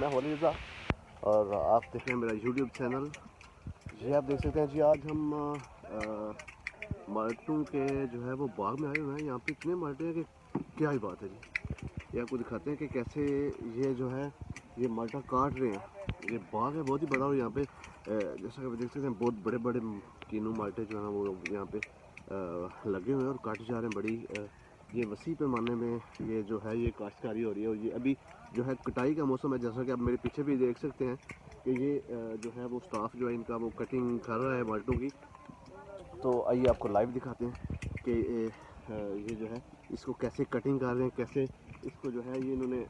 मैं होली रज़ा और आप देख रहे हैं मेरा यूट्यूब चैनल। ये आप देख सकते हैं जी, आज हम माल्टों के जो है वो बाग में आए हुए हैं। यहाँ पे इतने माल्टे हैं कि क्या ही बात है जी। ये आपको दिखाते हैं कि कैसे ये जो है ये माल्टा काट रहे हैं। ये बाग है बहुत ही बड़ा और यहाँ पे जैसा कि आप देख सकते हैं बहुत बड़े बड़े कीनू माल्टे जो है वो यहाँ पे लगे हुए हैं और काटे जा रहे हैं। बड़ी ये वसी पैमाने में ये जो है ये काश्तकारी हो रही है। और ये अभी जो है कटाई का मौसम है, जैसा कि आप मेरे पीछे भी देख सकते हैं कि ये जो है वो स्टाफ जो है इनका वो कटिंग कर रहा है माल्टों की। तो आइए आपको लाइव दिखाते हैं कि ये जो है इसको कैसे कटिंग कर रहे हैं, कैसे इसको जो है ये इन्होंने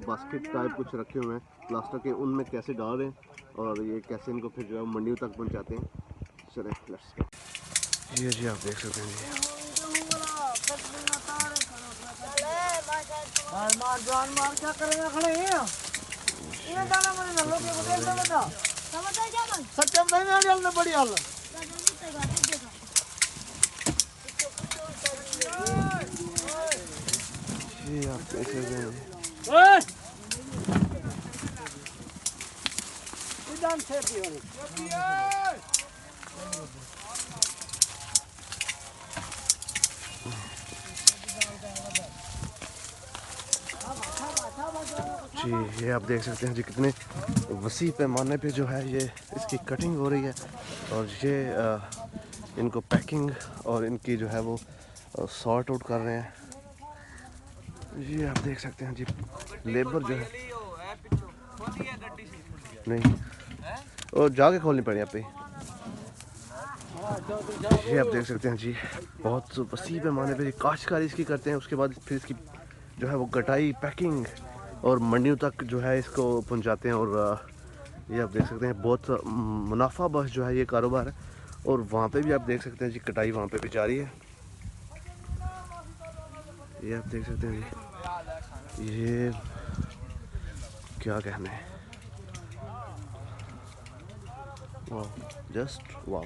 बास्केट टाइप कुछ रखे हुए हैं प्लास्टिक के, उनमें कैसे डाल रहे हैं और ये कैसे इनको फिर जो है मंडियों तक पहुँचाते हैं। चलें लेट्स गो। ये जी आप देख सकते हैं जी। मार जान मार क्या करेंगे खड़े हैं ये दाना मने न लोग को देख बेटा समझ आ जा मन सच्चा नहीं डाल ने बड़ी हाल ये आप देख सकते हैं ओए इधर से भी हो जी। ये आप देख सकते हैं जी कितने वसी पैमाने पे जो है ये इसकी कटिंग हो रही है और ये इनको पैकिंग और इनकी जो है वो सॉर्ट आउट कर रहे हैं। ये आप देख सकते हैं जी लेबर जो है नहीं और जाके खोलनी पड़ी यहाँ पे। ये आप देख सकते हैं जी बहुत वसी पैमाने पे काश्तकारी इसकी करते हैं। उसके बाद फिर इसकी जो है वो कटाई पैकिंग और मंडियों तक जो है इसको पहुंचाते हैं। और ये आप देख सकते हैं बहुत मुनाफा बख्श जो है ये कारोबार है। और वहाँ पे भी आप देख सकते हैं जी कटाई वहाँ पे भी जारी है। ये आप देख सकते हैं जी ये क्या कहना है, वाह जस्ट वाह।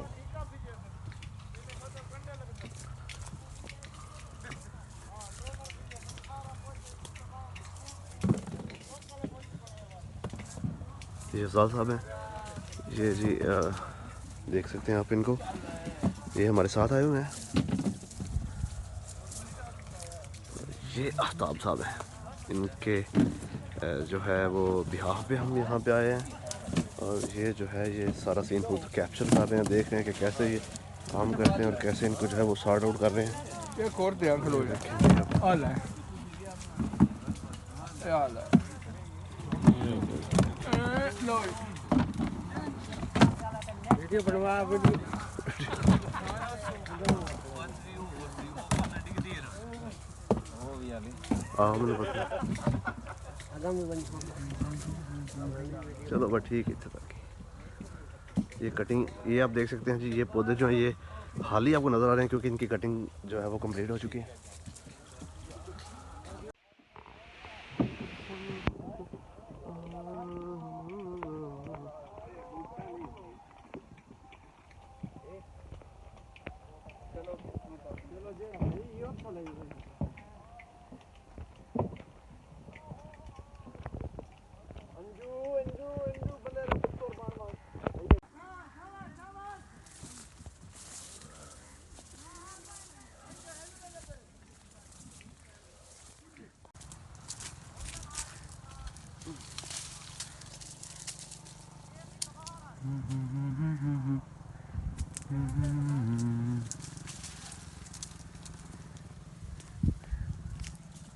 ये ज़ाल साहब हैं ये जी देख सकते हैं आप इनको, ये हमारे साथ आए हुए हैं। ये आफ्ताब साहब हैं, इनके जो है वो बिहाफ पे हम यहाँ पे आए हैं। और ये जो है ये सारा सीन खुद कैप्चर कर रहे हैं, देख रहे हैं कि कैसे ये काम करते हैं और कैसे इनको जो है वो सॉर्ट आउट कर रहे हैं। ये कोर दे अंकल हो हाल है हाल है लो वीडियो बनवा वीडियो मुझे पता चलो बस ठीक है। ये कटिंग ये आप देख सकते हैं जी, ये पौधे जो हैं ये हाल ही आपको नज़र आ रहे हैं क्योंकि इनकी कटिंग जो है वो कंप्लीट हो चुकी है।